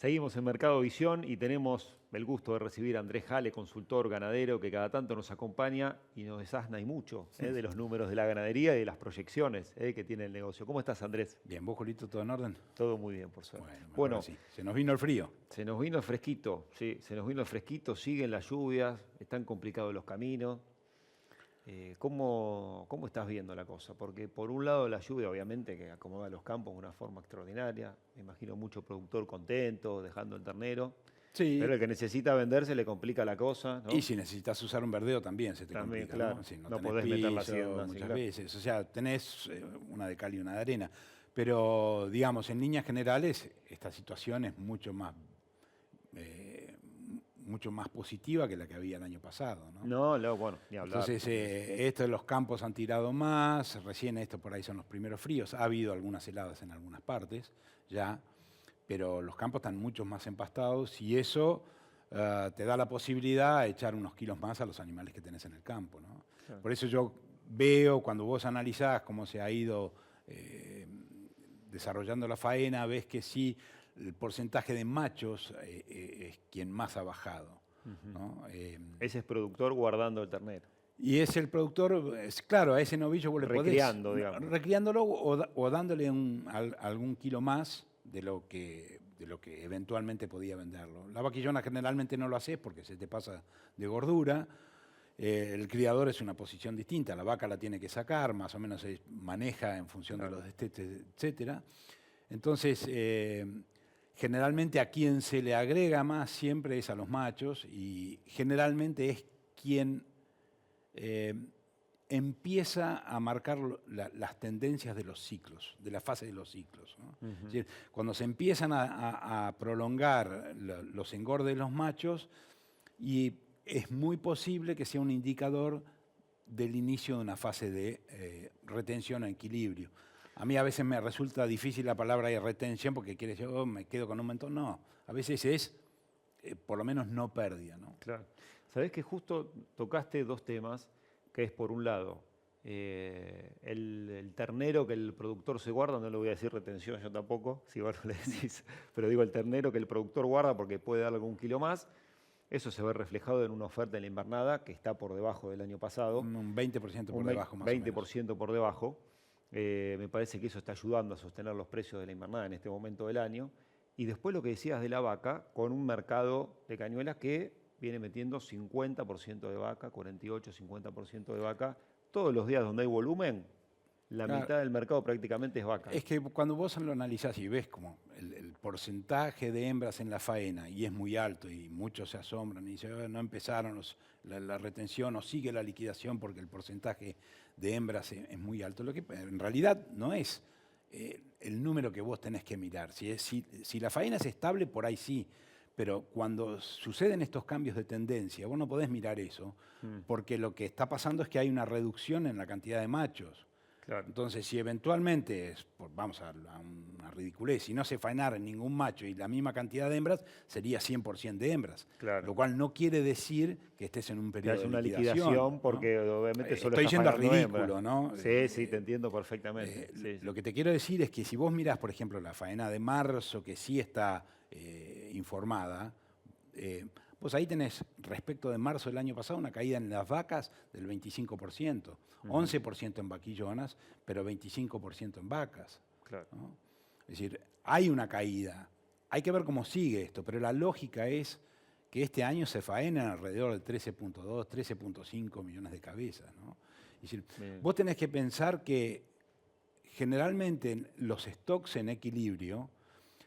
Seguimos en Mercado Visión y tenemos el gusto de recibir a Andrés Jale, consultor ganadero, que cada tanto nos acompaña y nos desasna y mucho de los números de la ganadería y de las proyecciones que tiene el negocio. ¿Cómo estás, Andrés? Bien, ¿vos, Julito, todo en orden? Todo muy bien, por suerte. Bueno, sí. Se nos vino el frío. Se nos vino el fresquito, sí, se nos vino el fresquito, siguen las lluvias, están complicados los caminos. ¿Cómo estás viendo la cosa? Porque por un lado la lluvia obviamente que acomoda los campos de una forma extraordinaria, me imagino mucho productor contento, dejando el ternero, Sí. pero el que necesita vender se le complica la cosa, ¿no? Y si necesitas usar un verdeo también se te También, complica, claro, ¿no? Si no no tenés podés meter la piso, hacienda, sí, muchas claro. veces. O sea, tenés una de cal y una de arena. Pero, digamos, en líneas generales, esta situación es mucho más positiva que la que había el año pasado, ¿no? No, bueno, ni hablar. Entonces, esto de los campos han tirado más, recién esto por ahí son los primeros fríos, ha habido algunas heladas en algunas partes ya, pero los campos están mucho más empastados y eso te da la posibilidad de echar unos kilos más a los animales que tenés en el campo, ¿no? Claro. Por eso yo veo, cuando vos analizás cómo se ha ido desarrollando la faena, ves que sí, el porcentaje de machos es quien más ha bajado, ¿no? Ese es productor guardando el ternero. Y es el productor, claro, a ese novillo vos le Recriando, podés, digamos. recriándolo o dándole algún kilo más de lo que eventualmente podía venderlo. La vaquillona generalmente no lo haces porque se te pasa de gordura. El criador es una posición distinta, la vaca la tiene que sacar, más o menos se maneja en función de los destetes, etcétera. Entonces, generalmente a quien se le agrega más siempre es a los machos y generalmente es quien empieza a marcar las tendencias de los ciclos, de la fase de los ciclos, ¿no? Es decir, cuando se empiezan a prolongar los engordes de los machos, y es muy posible que sea un indicador del inicio de una fase de retención o equilibrio. A mí a veces me resulta difícil la palabra de retención porque quiere decir, oh, me quedo con un montón. No, a veces es por lo menos no pérdida, ¿no? Claro. Sabés que justo tocaste dos temas, que es por un lado, el ternero que el productor se guarda, no le voy a decir retención yo tampoco, si vos no le decís, pero digo el ternero que el productor guarda porque puede darle algún kilo más. Eso se ve reflejado en una oferta en la invernada que está por debajo del año pasado. Un 20% por debajo más 20% por debajo. Me parece que eso está ayudando a sostener los precios de la invernada en este momento del año. Y después lo que decías de la vaca, con un mercado de cañuelas que viene metiendo 50% de vaca, 48, 50% de vaca. Todos los días donde hay volumen, la mitad del mercado prácticamente es vaca. Es que cuando vos lo analizás y ves como el porcentaje de hembras en la faena y es muy alto y muchos se asombran y dicen, no empezaron la retención o sigue la liquidación porque el porcentaje de hembras es muy alto, lo que en realidad no es el número que vos tenés que mirar. Si la faena es estable, por ahí sí. Pero cuando suceden estos cambios de tendencia, vos no podés mirar eso, porque lo que está pasando es que hay una reducción en la cantidad de machos. Claro. Entonces, si eventualmente, vamos a una ridiculez, si no se faenara ningún macho y la misma cantidad de hembras, sería 100% de hembras. Claro. Lo cual no quiere decir que estés en un periodo de una liquidación, liquidación porque obviamente solo estoy está yendo a pagando ridículo, hembras. ¿no? Sí, te entiendo perfectamente. Sí. Lo que te quiero decir es que si vos mirás, por ejemplo, la faena de marzo, que sí está informada, pues ahí tenés, respecto de marzo del año pasado, una caída en las vacas del 25%, 11% en vaquillonas, pero 25% en vacas. Claro. ¿No? Es decir, hay una caída. Hay que ver cómo sigue esto, pero la lógica es que este año se faenan alrededor de 13.2, 13.5 millones de cabezas, ¿no? Es decir, vos tenés que pensar que generalmente los stocks en equilibrio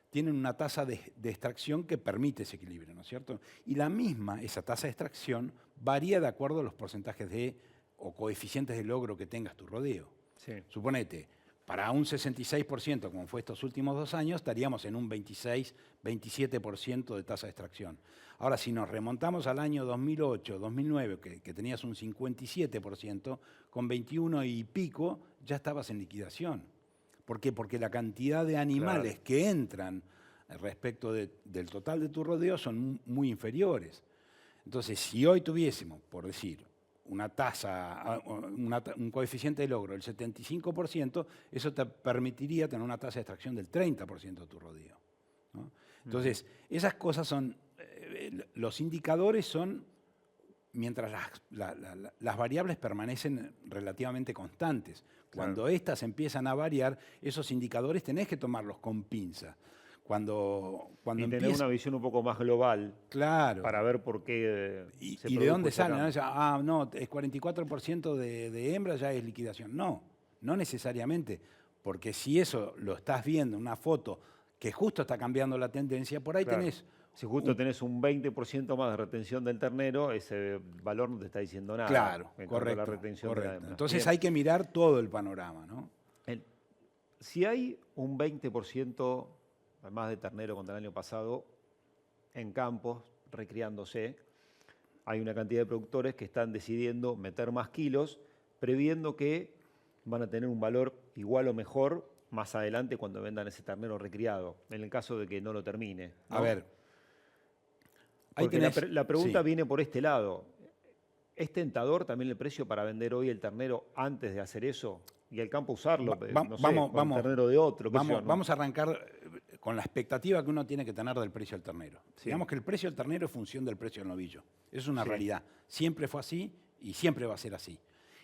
tienen una tasa de extracción que permite ese equilibrio, ¿no es cierto? Y esa tasa de extracción, varía de acuerdo a los porcentajes o coeficientes de logro que tengas tu rodeo. Sí. Suponete, para un 66%, como fue estos últimos 2 años, estaríamos en un 26, 27% de tasa de extracción. Ahora, si nos remontamos al año 2008, 2009, que tenías un 57%, con 21 y pico ya estabas en liquidación. ¿Por qué? Porque la cantidad de animales que entran respecto del total de tu rodeo son muy inferiores. Entonces, si hoy tuviésemos, por decir, una tasa, un coeficiente de logro del 75%, eso te permitiría tener una tasa de extracción del 30% de tu rodeo, ¿no? Entonces, esas cosas son, los indicadores son, mientras las variables permanecen relativamente constantes. Cuando estas empiezan a variar, esos indicadores tenés que tomarlos con pinza. Y tener una visión un poco más global, claro, para ver por qué se y de dónde produjo ese salen, ¿no? cambio. Ah, no, es 44% de hembra, ya es liquidación. No, no necesariamente, porque si eso lo estás viendo en una foto que justo está cambiando la tendencia, por ahí Claro. tenés Si justo tenés un 20% más de retención del ternero, ese valor no te está diciendo nada. claro, En cuanto a la correcto, retención de la correcto. hembra. Entonces Bien. hay que mirar todo el panorama, ¿no? El- Si hay un 20% más de ternero contra el año pasado en campos, recriándose, hay una cantidad de productores que están decidiendo meter más kilos, previendo que van a tener un valor igual o mejor más adelante cuando vendan ese ternero recriado, en el caso de que no lo termine, ¿no? A ver, ahí Porque tenés, la pregunta sí. viene por este lado. ¿Es tentador también el precio para vender hoy el ternero antes de hacer eso? Y el campo usarlo, no sé, con ternero de otro, qué sé yo, ¿no? Vamos a arrancar con la expectativa que uno tiene que tener del precio del ternero. Sí. Digamos que el precio del ternero es función del precio del novillo. Eso es una Sí. realidad. Siempre fue así y siempre va a ser así.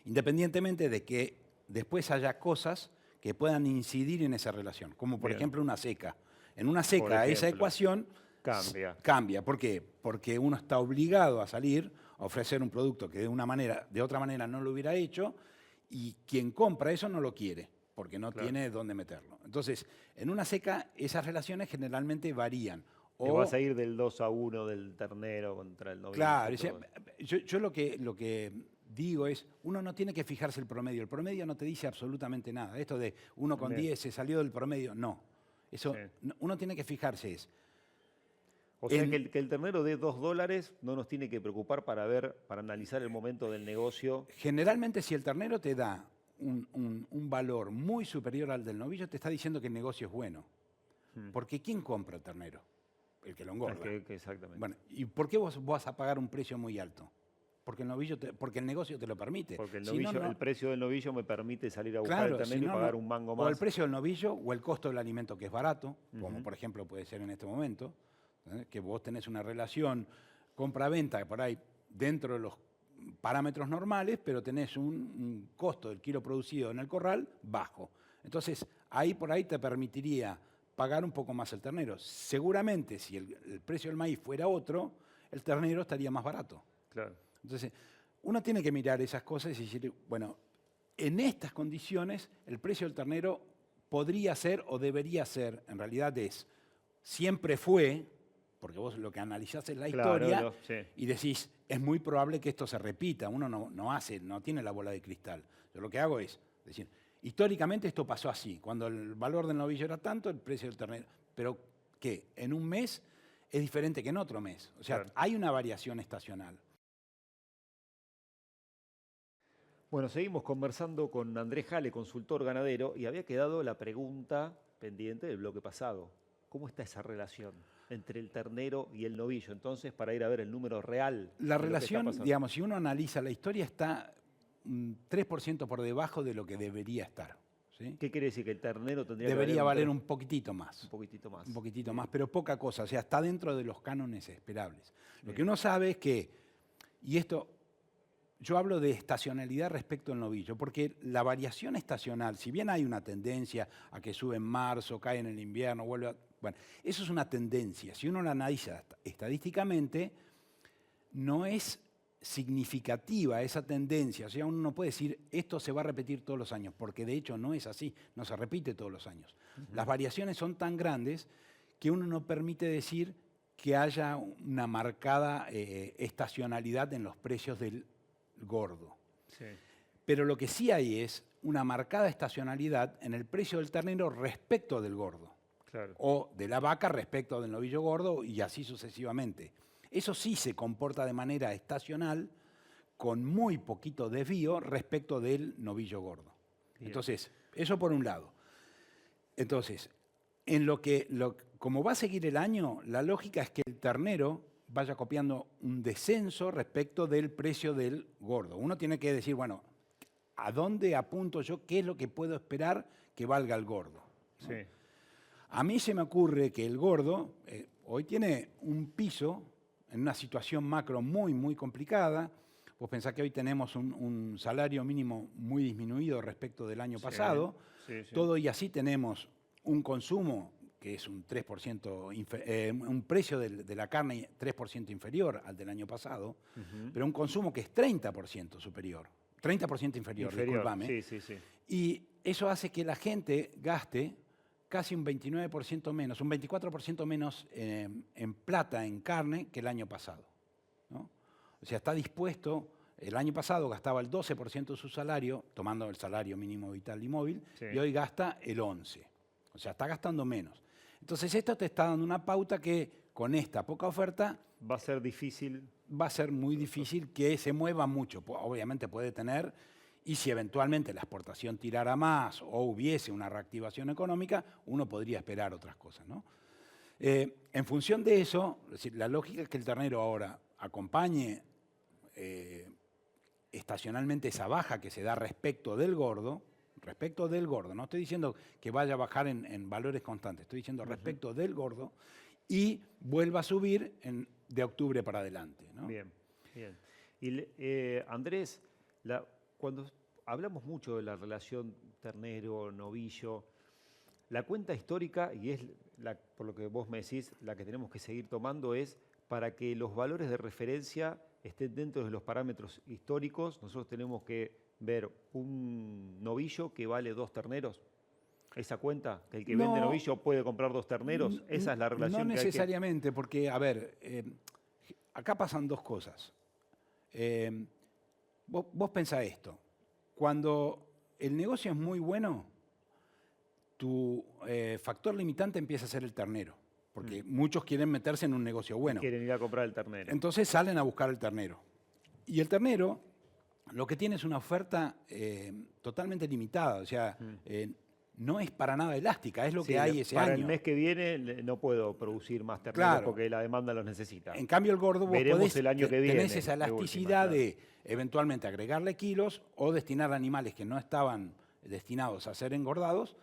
Independientemente de que después haya cosas que puedan incidir en esa relación, como por Bien. ejemplo una seca. En una seca esa ejemplo. ecuación Cambia. ¿Por qué? Porque uno está obligado a salir a ofrecer un producto que de otra manera no lo hubiera hecho, y quien compra eso no lo quiere, porque no Claro. tiene dónde meterlo. Entonces, en una seca esas relaciones generalmente varían. Te vas a ir del 2-1 del ternero contra el novillo. Claro, yo lo que digo es, uno no tiene que fijarse el promedio no te dice absolutamente nada. Esto de 1,10 Bien. se salió del promedio, no. Eso, Sí. uno tiene que fijarse es, O sea que el ternero de $2 no nos tiene que preocupar para analizar el momento del negocio. generalmente si el ternero te da un valor muy superior al del novillo, te está diciendo que el negocio es bueno. Porque ¿quién compra el ternero? El que lo engorda. Exactamente. Bueno, ¿y por qué vos vas a pagar un precio muy alto? Porque porque el negocio te lo permite. Porque el, Si no, novillo, no. el precio del novillo me permite salir a buscar Claro, el ternero si y no, pagar no. un mango O más. el precio del novillo o el costo del alimento que es barato, como por ejemplo puede ser en este momento, que vos tenés una relación compra-venta que por ahí dentro de los parámetros normales, pero tenés un costo del kilo producido en el corral bajo. Entonces, ahí por ahí te permitiría pagar un poco más el ternero. Seguramente, si el precio del maíz fuera otro, el ternero estaría más barato. Claro. Entonces, uno tiene que mirar esas cosas y decir, bueno, en estas condiciones el precio del ternero podría ser o debería ser, en realidad siempre fue, porque vos lo que analizás es la Claro, historia sí. y decís, es muy probable que esto se repita. Uno no tiene la bola de cristal. Yo lo que hago es decir, históricamente esto pasó así. Cuando el valor del novillo era tanto, el precio del ternero. Pero ¿qué? En un mes es diferente que en otro mes. O sea, Claro. hay una variación estacional. Bueno, seguimos conversando con Andrés Jale, consultor ganadero, y había quedado la pregunta pendiente del bloque pasado. ¿Cómo está esa relación entre el ternero y el novillo? Entonces, para ir a ver el número real. La de lo que está relación, pasando. digamos, si uno analiza la historia, está 3% por debajo de lo que debería estar. ¿Sí? ¿Qué quiere decir? Que el ternero tendría Debería que valer un poquitito más. un poquitito más. Un poquitito más, pero poca cosa. O sea, está dentro de los cánones esperables. Lo que uno sabe es que, y esto, yo hablo de estacionalidad respecto al novillo, porque la variación estacional, si bien hay una tendencia a que sube en marzo, cae en el invierno, vuelve a... Bueno, eso es una tendencia. Si uno la analiza estadísticamente, no es significativa esa tendencia. O sea, uno no puede decir esto se va a repetir todos los años, porque de hecho no es así, no se repite todos los años. Las variaciones son tan grandes que uno no permite decir que haya una marcada estacionalidad en los precios del gordo. Sí. Pero lo que sí hay es una marcada estacionalidad en el precio del ternero respecto del gordo. Claro. O de la vaca respecto del novillo gordo y así sucesivamente. Eso sí se comporta de manera estacional, con muy poquito desvío respecto del novillo gordo. Bien. Entonces, eso por un lado. Entonces, como va a seguir el año, la lógica es que el ternero vaya copiando un descenso respecto del precio del gordo. Uno tiene que decir, bueno, ¿a dónde apunto yo? ¿Qué es lo que puedo esperar que valga el gordo? ¿No? Sí. A mí se me ocurre que el gordo hoy tiene un piso en una situación macro muy, muy complicada. Vos pensás que hoy tenemos un salario mínimo muy disminuido respecto del año pasado. Sí. Todo y así tenemos un consumo que es un 3%, un precio de la carne 3% inferior al del año pasado, pero un consumo que es 30% superior. 30% inferior, discúlpame. Sí. Y eso hace que la gente gaste casi un 29% menos, un 24% menos en plata, en carne, que el año pasado, ¿no? O sea, está dispuesto, el año pasado gastaba el 12% de su salario, tomando el salario mínimo vital y móvil, y hoy gasta el 11%. O sea, está gastando menos. Entonces, esto te está dando una pauta que con esta poca oferta va a ser difícil. Va a ser muy difícil que se mueva mucho. Obviamente puede tener, y si eventualmente la exportación tirara más o hubiese una reactivación económica, uno podría esperar otras cosas, ¿no? En función de eso, es decir, la lógica es que el ternero ahora acompañe estacionalmente esa baja que se da respecto del gordo, no estoy diciendo que vaya a bajar en valores constantes, estoy diciendo respecto del gordo, y vuelva a subir de octubre para adelante, ¿no? Bien. Y Andrés, cuando hablamos mucho de la relación ternero-novillo, la cuenta histórica, y es por lo que vos me decís, la que tenemos que seguir tomando, es para que los valores de referencia estén dentro de los parámetros históricos, nosotros tenemos que ver un novillo que vale 2 terneros. ¿Esa cuenta? ¿Que el que vende novillo puede comprar 2 terneros? ¿Esa es la relación? No necesariamente, porque, a ver, acá pasan dos cosas. Vos pensá esto. Cuando el negocio es muy bueno, tu factor limitante empieza a ser el ternero, porque muchos quieren meterse en un negocio bueno. Quieren ir a comprar el ternero. Entonces salen a buscar el ternero. Y el ternero lo que tiene es una oferta totalmente limitada, o sea, no es para nada elástica, es lo que hay ese año. Para el mes que viene no puedo producir más terneros porque la demanda los necesita. En cambio el gordo vos podés, el año que viene, tenés esa elasticidad de eventualmente agregarle kilos o destinar animales que no estaban destinados a ser engordados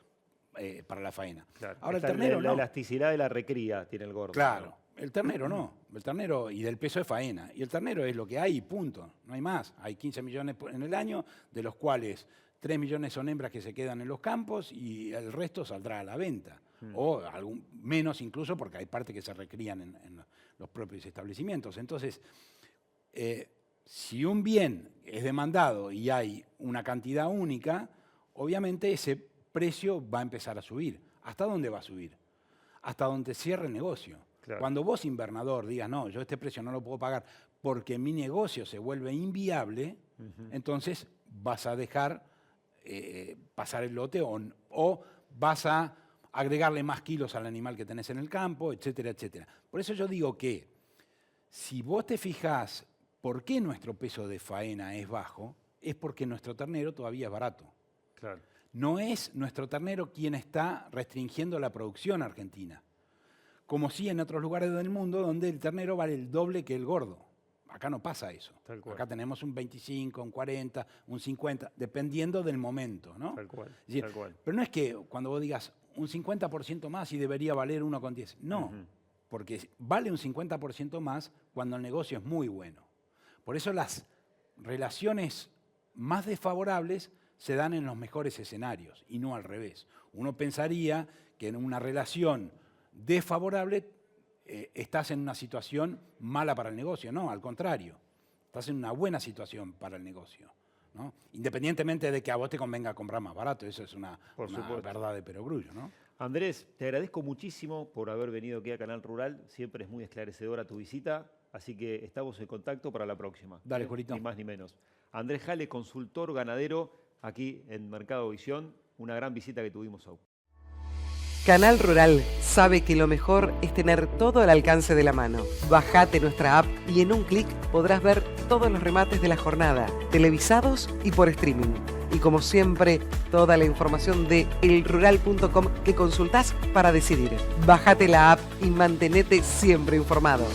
para la faena. Claro. Ahora el ternero la elasticidad de la recría tiene el gordo. Claro, ¿no? El ternero no. El ternero y del peso de faena. Y el ternero es lo que hay, punto. No hay más. Hay 15 millones en el año, de los cuales 3 millones son hembras que se quedan en los campos y el resto saldrá a la venta. O menos incluso porque hay partes que se recrían en los propios establecimientos. Entonces, si un bien es demandado y hay una cantidad única, obviamente ese precio va a empezar a subir. ¿Hasta dónde va a subir? Hasta donde cierre el negocio. Claro. Cuando vos, invernador, digas, no, yo este precio no lo puedo pagar porque mi negocio se vuelve inviable, entonces vas a dejar pasar el lote o vas a agregarle más kilos al animal que tenés en el campo, etcétera, etcétera. Por eso yo digo que si vos te fijás por qué nuestro peso de faena es bajo, es porque nuestro ternero todavía es barato. Claro. No es nuestro ternero quien está restringiendo la producción argentina, como sí en otros lugares del mundo donde el ternero vale el doble que el gordo. Acá no pasa eso. Acá tenemos un 25, un 40, un 50, dependiendo del momento, ¿no? Tal cual, es decir, tal cual. Pero no es que cuando vos digas un 50% más y debería valer 1,10. No, porque vale un 50% más cuando el negocio es muy bueno. Por eso las relaciones más desfavorables se dan en los mejores escenarios y no al revés. Uno pensaría que en una relación desfavorable estás en una situación mala para el negocio. No, al contrario, estás en una buena situación para el negocio, ¿no? Independientemente de que a vos te convenga comprar más barato, eso es una verdad de perogrullo, ¿no? Andrés, te agradezco muchísimo por haber venido aquí a Canal Rural, siempre es muy esclarecedora tu visita, así que estamos en contacto para la próxima. Dale, Julito. Ni más ni menos. Andrés Jale, consultor ganadero aquí en Mercado Visión, una gran visita que tuvimos hoy. Canal Rural sabe que lo mejor es tener todo al alcance de la mano. Bajate nuestra app y en un clic podrás ver todos los remates de la jornada, televisados y por streaming. Y como siempre, toda la información de elrural.com que consultás para decidir. Bájate la app y mantenete siempre informado.